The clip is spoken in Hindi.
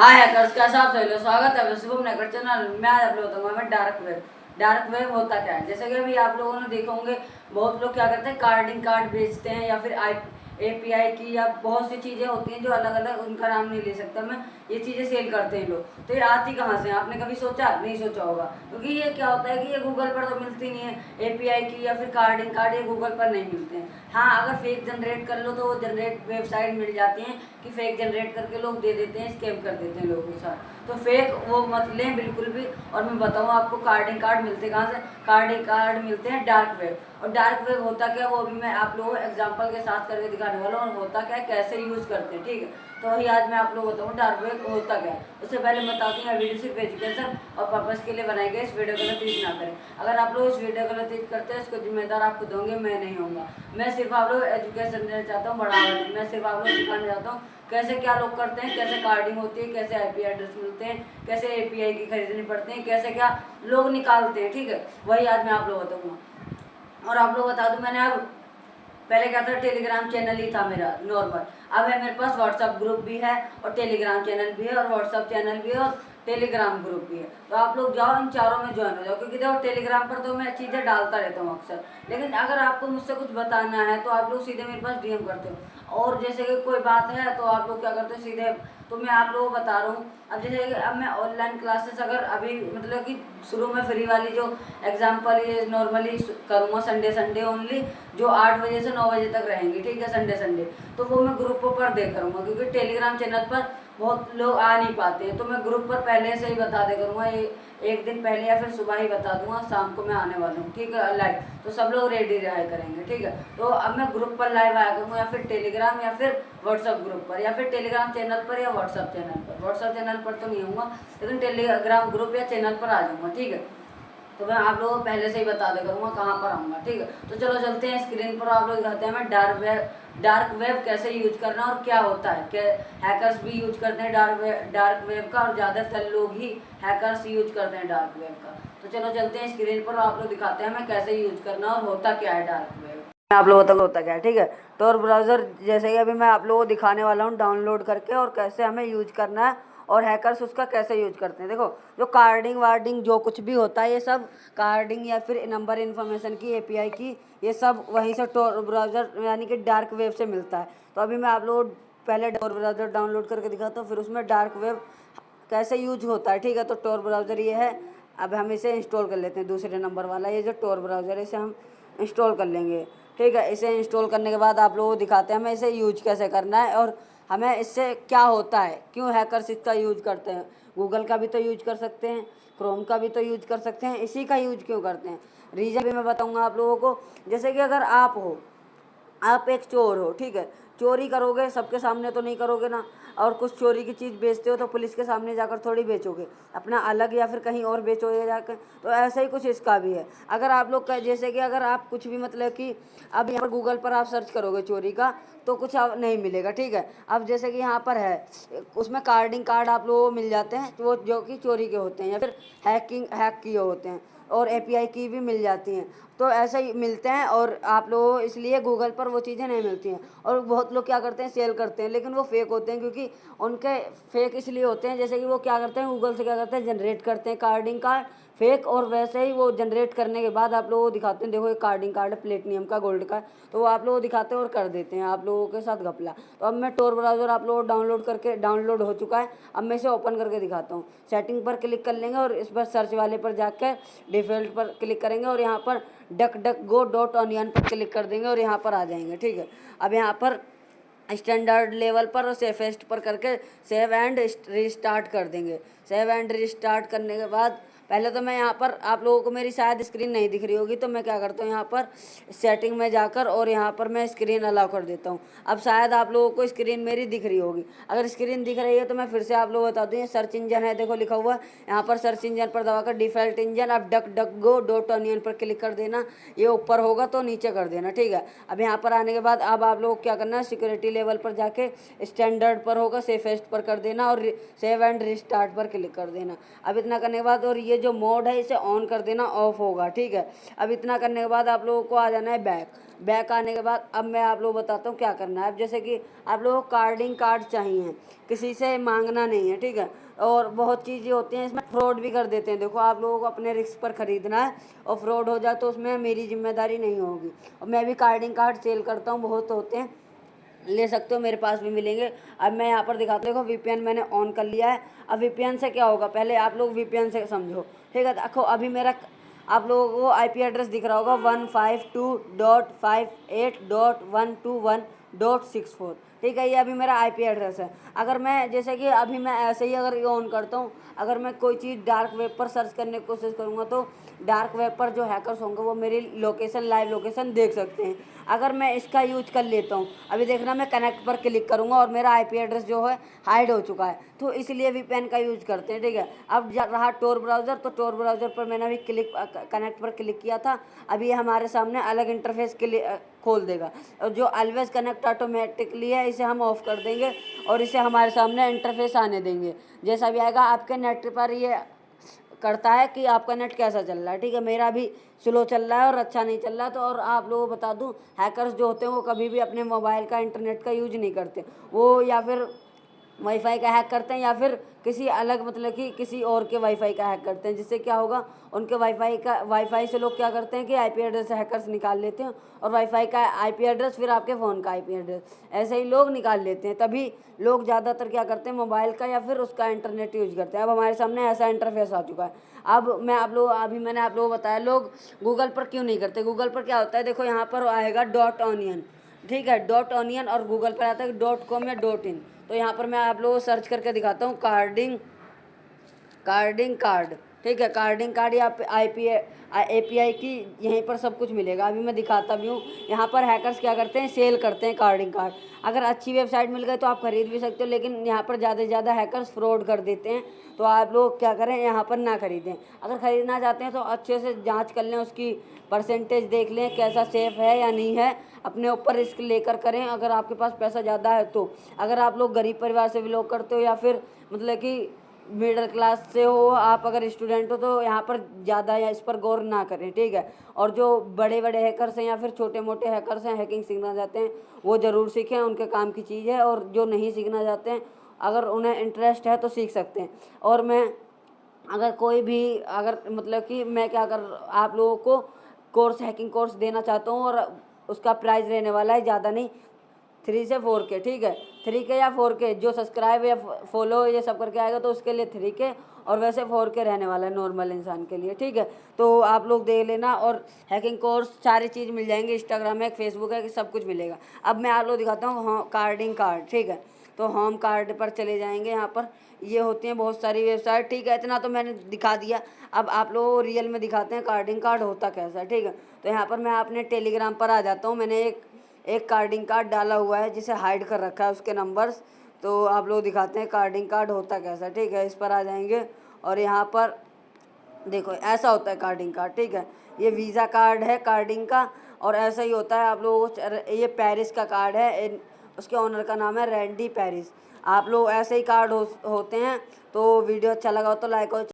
हाय हैकर्स, कैसा आप सभी लोग, स्वागत है शुभम नगर चैनल में। आज आप लोग बताऊंगा मैं डार्क वेब होता क्या है। जैसे कि अभी आप लोगों ने देखा होंगे, बहुत लोग क्या करते हैं, कार्डिंग कार्ड बेचते हैं या फिर एपीआई की या बहुत सी चीज़ें होती हैं जो अलग अलग, उनका नाम नहीं ले सकता मैं, ये चीज़ें सेल करते हैं लोग। तो ये आती कहाँ से, आपने कभी सोचा? नहीं सोचा होगा, क्योंकि ये क्या होता है कि ये गूगल पर तो मिलती नहीं है। एपीआई की या फिर कार्डिंग कार्ड ये गूगल पर नहीं मिलते हैं। हाँ, अगर फेक जनरेट कर लो तो वो जनरेट वेबसाइट मिल जाती हैं कि फेक जनरेट करके लोग दे देते हैं, स्कैम कर देते हैं लोगों के साथ। तो फेक वो मत लें बिल्कुल भी। और मैं बताऊँ आपको कार्डिंग कार्ड मिलते कहाँ से। कार्डिंग कार्ड मिलते हैं डार्क वेब। और डार्क वेब होता क्या है वो अभी मैं आप लोगों को एग्जांपल के साथ करके दिखाने वाला हूँ, और होता क्या है, कैसे यूज़ करते हैं, ठीक है। तो वही आज मैं आप लोगों को बताऊँ डार्क वेब होता क्या है। उससे पहले मैं बताती हूँ, वीडियो सिर्फ एजुकेशन और पर्पज़ के लिए बनाई गई। इस वीडियो को गलत यूज ना करें। अगर आप लोग इस वीडियो को गलत यूज करते हैं, इसको जिम्मेदार आपको दूंगे, मैं नहीं होऊंगा। मैं सिर्फ आप लोग एजुकेशन देना चाहता हूँ, बढ़ावा नहीं। मैं सिर्फ आप लोग सिखाना चाहता हूँ कैसे क्या लोग करते हैं, कैसे कार्डिंग होती है, कैसे आईपी एड्रेस मिलते हैं, कैसे एपीआई की खरीदनी पड़ती है, कैसे क्या लोग निकालते हैं, ठीक है। वही आज मैं आप लोग बताऊँगा। और आप लोग बता दूँ, मैंने अब पहले क्या था, टेलीग्राम चैनल ही था मेरा नॉर्मल। अब है मेरे पास व्हाट्सअप ग्रुप भी है और टेलीग्राम चैनल भी है और व्हाट्सअप चैनल भी है और टेलीग्राम ग्रुप भी है। तो आप लोग जाओ, इन चारों में ज्वाइन हो जाओ, क्योंकि देखो टेलीग्राम पर तो मैं चीज़ें डालता रहता हूँ अक्सर। लेकिन अगर आपको मुझसे कुछ बताना है तो आप लोग सीधे मेरे पास डीएम करते हो। और जैसे कि कोई बात है तो आप लोग क्या करते हो सीधे, तो मैं आप लोगों को बता रहा हूँ। अब जैसे कि अब मैं ऑनलाइन क्लासेस अगर अभी मतलब कि शुरू में फ्री वाली जो एग्जाम्पल ये नॉर्मली करूँगा संडे ओनली, जो 8 बजे से 9 बजे तक रहेंगी, ठीक है, संडे। तो वो मैं ग्रुप पर दे करूँगा, क्योंकि टेलीग्राम चैनल पर बहुत लोग आ नहीं पाते हैं। तो मैं ग्रुप पर पहले से ही बता दे करूँगा, एक दिन पहले या फिर सुबह ही बता दूंगा, शाम को मैं आने वाला हूँ, ठीक है, लाइव। तो सब लोग रेडी रहा करेंगे, ठीक है। तो अब मैं ग्रुप पर लाइव आया करूँगा, या फिर टेलीग्राम या फिर व्हाट्सअप ग्रुप पर, या फिर टेलीग्राम चैनल पर या व्हाट्सअप चैनल पर। व्हाट्सअप चैनल पर तो नहीं होऊंगा, लेकिन टेलीग्राम ग्रुप या चैनल पर आ जाऊँगा, ठीक है। तो मैं आप लोगों को पहले से ही बता दे करूँगा कहाँ पर आऊँगा, ठीक है। तो चलो चलते हैं स्क्रीन पर, आप लोग दिखाते हैं मैं डार्क वेब कैसे यूज करना और क्या होता है। क्या हैकर्स भी यूज करते हैं डार्क वेब का, और ज़्यादातर लोग ही हैकर्स यूज करते हैं डार्क वेब का। तो चलो चलते हैं स्क्रीन पर, आप लोग दिखाते हैं मैं कैसे यूज करना और होता क्या है डार्क वेब। मैं आप लोगों तक होता क्या है, ठीक है। टोर ब्राउज़र जैसे कि अभी मैं आप लोगों को दिखाने वाला हूँ डाउनलोड करके, और कैसे हमें यूज करना है और हैकर्स उसका कैसे यूज करते हैं। देखो, जो कार्डिंग वार्डिंग जो कुछ भी होता है, ये सब कार्डिंग या फिर नंबर इन्फॉर्मेशन की एपीआई की, ये सब वहीं से टोर ब्राउज़र यानी कि डार्क वेब से मिलता है। तो अभी मैं आप लोग पहले टोर ब्राउज़र डाउनलोड करके दिखाता हूँ, फिर उसमें डार्क वेब कैसे यूज होता है, ठीक है। तो टोर ब्राउज़र ये है। अब हम इसे इंस्टॉल कर लेते हैं, दूसरे नंबर वाला ये जो टोर ब्राउज़र है, इसे हम इंस्टॉल कर लेंगे, ठीक है। इसे इंस्टॉल करने के बाद आप लोगों को दिखाते हैं हमें इसे यूज कैसे करना है और हमें इससे क्या होता है, क्यों हैकर्स इसका यूज करते हैं। गूगल का भी तो यूज कर सकते हैं, क्रोम का भी तो यूज कर सकते हैं, इसी का यूज क्यों करते हैं, रीज़न भी मैं बताऊंगा आप लोगों को। जैसे कि अगर आप एक चोर हो, ठीक है, चोरी करोगे, सबके सामने तो नहीं करोगे ना। और कुछ चोरी की चीज़ बेचते हो तो पुलिस के सामने जाकर थोड़ी बेचोगे, अपना अलग या फिर कहीं और बेचोगे जाकर। तो ऐसा ही कुछ इसका भी है। अगर आप लोग का जैसे कि अगर आप कुछ भी मतलब कि अब यहाँ पर गूगल पर आप सर्च करोगे चोरी का, तो कुछ नहीं मिलेगा, ठीक है। अब जैसे कि यहाँ पर है, उसमें कार्डिंग कार्ड आप लोगों को मिल जाते हैं, वो जो कि चोरी के होते हैं या फिर हैक किए होते हैं, और एपीआई की भी मिल जाती हैं। तो ऐसे ही मिलते हैं, और आप लोगों इसलिए गूगल पर वो चीज़ें नहीं मिलती हैं। और बहुत लोग क्या करते हैं, सेल करते हैं, लेकिन वो फेक होते हैं, क्योंकि उनके फेक इसलिए होते हैं, जैसे कि वो क्या करते हैं, गूगल से क्या करते हैं, जनरेट करते हैं कार्डिंग कार्ड फेक, और वैसे ही वो जनरेट करने के बाद आप लोगों को दिखाते हैं, देखो ये कार्डिंग कार्ड है, प्लेटिनियम का, गोल्ड का। तो वो आप लोगों को दिखाते हैं और कर देते हैं आप लोगों के साथ घपला। तो अब मैं टोर ब्राउज़र आप लोगों को डाउनलोड हो चुका है। अब मैं इसे ओपन करके दिखाता हूँ। सेटिंग पर क्लिक कर लेंगे और इस पर सर्च वाले पर जाकर डिफ़ॉल्ट पर क्लिक करेंगे, और यहाँ पर DuckDuckGo.onion पर क्लिक कर देंगे और यहाँ पर आ जाएंगे, ठीक है। अब यहाँ पर स्टैंडर्ड लेवल पर और सेफेस्ट पर करके सेव एंड रिस्टार्ट कर देंगे। सेव एंड रिस्टार्ट करने के बाद पहले तो मैं यहाँ पर, आप लोगों को मेरी शायद स्क्रीन नहीं दिख रही होगी, तो मैं क्या करता हूँ, यहाँ पर सेटिंग में जाकर और यहाँ पर मैं स्क्रीन अलाउ कर देता हूँ। अब शायद आप लोगों को स्क्रीन मेरी दिख रही होगी। अगर स्क्रीन दिख रही है तो मैं फिर से आप लोगों को बता दूँ, ये सर्च इंजन है, देखो लिखा हुआ। यहाँ पर सर्च इंजन पर दबाकर डिफ़ॉल्ट इंजन, अब DuckDuckGo.onion पर क्लिक कर देना। ये ऊपर होगा तो नीचे कर देना, ठीक है। अब यहाँ पर आने के बाद अब आप लोग क्या करना है, सिक्योरिटी लेवल पर जाके स्टैंडर्ड पर होगा, सेफेस्ट पर कर देना और सेव एंड रिस्टार्ट पर क्लिक कर देना। अब इतना करने के बाद, और ये जो मोड है इसे ऑन कर देना, ऑफ होगा, ठीक है। अब इतना करने के बाद आप लोगों को आ जाना है बैक आने के बाद अब मैं आप लोगों को बताता हूँ क्या करना है। अब जैसे कि आप लोगों को कार्डिंग कार्ड चाहिए, किसी से मांगना नहीं है, ठीक है। और बहुत चीज़ें होती हैं इसमें, फ्रॉड भी कर देते हैं। देखो आप लोगों को अपने रिस्क पर ख़रीदना है और फ्रॉड हो जाए तो उसमें मेरी जिम्मेदारी नहीं होगी। और मैं भी कार्डिंग कार्ड सेल करता हूँ, बहुत होते हैं, ले सकते हो, मेरे पास भी मिलेंगे। अब मैं यहाँ पर दिखाता हूँ, देखो VPN मैंने ऑन कर लिया है। अब VPN से क्या होगा, पहले आप लोग VPN से समझो, ठीक है। देखो अभी मेरा आप लोगों को IP एड्रेस दिख रहा होगा 152.58.121.64, ठीक है। ये अभी मेरा IP एड्रेस है। अगर मैं जैसे कि अभी मैं ऐसे ही अगर ये ऑन करता हूँ, अगर मैं कोई चीज़ डार्क वेब पर सर्च करने की कोशिश करूँगा तो डार्क वेब पर जो हैकर्स होंगे वो मेरी लोकेशन, लाइव लोकेशन देख सकते हैं। अगर मैं इसका यूज कर लेता हूँ, अभी देखना मैं कनेक्ट पर क्लिक करूँगा और मेरा IP एड्रेस जो है हाइड हो चुका है, तो इसलिए VPN का यूज करते हैं, ठीक है। अब रहा टोर ब्राउज़र, तो टोर ब्राउज़र पर मैंने अभी कनेक्ट पर क्लिक किया था। अभी ये हमारे सामने अलग इंटरफेस के लिए खोल देगा। और जो ऑलवेज कनेक्ट ऑटोमेटिकली है इसे हम ऑफ कर देंगे और इसे हमारे सामने इंटरफेस आने देंगे। जैसा भी आएगा आपके नेट पर ये करता है कि आपका नेट कैसा चल रहा है, ठीक है। मेरा भी स्लो चल रहा है और अच्छा नहीं चल रहा। तो और आप लोगों को बता दूं, हैकर्स जो होते हैं वो कभी भी अपने मोबाइल का इंटरनेट का यूज नहीं करते, वो या फिर वाईफाई का हैक करते हैं या फिर किसी अलग मतलब कि किसी और के वाईफाई का हैक करते हैं। जिससे क्या होगा, उनके वाईफाई से लोग क्या करते हैं कि IP एड्रेस हैकर्स निकाल लेते हैं और वाईफाई का IP एड्रेस फिर आपके फ़ोन का IP एड्रेस, ऐसे ही लोग निकाल लेते हैं। तभी लोग ज़्यादातर क्या करते हैं, मोबाइल का या फिर उसका इंटरनेट यूज करते हैं। अब हमारे सामने ऐसा इंटरफेस आ चुका है। अब मैंने आप लोगों को बताया लोग गूगल पर क्यों नहीं करते। गूगल पर क्या होता है, देखो यहाँ पर आएगा .onion, ठीक है, .onion, और गूगल पर आता है .com या .in। तो यहाँ पर मैं आप लोगों को सर्च करके दिखाता हूँ, कार्डिंग कार्ड, ठीक है। कार्डिंग कार्ड या API की यहीं पर सब कुछ मिलेगा। अभी मैं दिखाता भी हूँ। यहाँ पर हैकर्स क्या करते हैं, सेल करते हैं कार्डिंग कार्ड। अगर अच्छी वेबसाइट मिल गई तो आप खरीद भी सकते हो, लेकिन यहाँ पर ज़्यादा से ज़्यादा हैकर्स फ्रॉड कर देते हैं। तो आप लोग क्या करें, यहाँ पर ना खरीदें। अगर ख़रीदना चाहते हैं तो अच्छे से जाँच कर लें, उसकी परसेंटेज देख लें कैसा सेफ़ है या नहीं है, अपने ऊपर रिस्क लेकर करें अगर आपके पास पैसा ज़्यादा है तो। अगर आप लोग गरीब परिवार से बिलोंग करते हो या फिर मतलब कि मिडिल क्लास से हो, आप अगर स्टूडेंट हो, तो यहाँ पर ज़्यादा या इस पर गौर ना करें, ठीक है। और जो बड़े बड़े हैकर्स हैं या फिर छोटे मोटे हैकर्स हैं, हैकिंग सीखना चाहते हैं, वो ज़रूर सीखें, उनके काम की चीज़ है। और जो नहीं सीखना चाहते हैं, अगर उन्हें इंटरेस्ट है तो सीख सकते हैं। और मैं अगर कोई भी अगर मतलब कि मैं क्या कर आप लोगों को हैकिंग कोर्स देना चाहता हूँ, और उसका प्राइस रहने वाला है ज़्यादा नहीं, 3 से 4K, ठीक है। 3K या 4K, जो सब्सक्राइब या फॉलो ये सब करके आएगा तो उसके लिए 3K, और वैसे 4K रहने वाला है नॉर्मल इंसान के लिए, ठीक है। तो आप लोग देख लेना। और हैकिंग कोर्स सारी चीज़ मिल जाएंगी, इंस्टाग्राम है, फेसबुक है, कि सब कुछ मिलेगा। अब मैं आप लोग दिखाता हूँ कार्डिंग कार्ड, ठीक है। तो होम कार्ड पर चले जाएंगे, यहाँ पर ये होती हैं बहुत सारी वेबसाइट, ठीक है। इतना तो मैंने दिखा दिया। अब आप लोगों को रियल में दिखाते हैं कार्डिंग कार्ड होता कैसा है, ठीक है। तो यहाँ पर मैं अपने टेलीग्राम पर आ जाता हूँ। मैंने एक कार्डिंग कार्ड डाला हुआ है जिसे हाइड कर रखा है उसके नंबर्स। तो आप लोग दिखाते हैं कार्डिंग कार्ड होता कैसा, ठीक है। इस पर आ जाएंगे और यहाँ पर देखो ऐसा होता है कार्डिंग कार्ड, ठीक है। ये वीज़ा कार्ड है कार्डिंग का, और ऐसा ही होता है। आप लोगों को ये पेरिस का कार्ड है, उसके ओनर का नाम है रैंडी पेरिस। आप लोग ऐसे ही कार्ड होते हैं। तो वीडियो अच्छा लगा हो तो लाइक और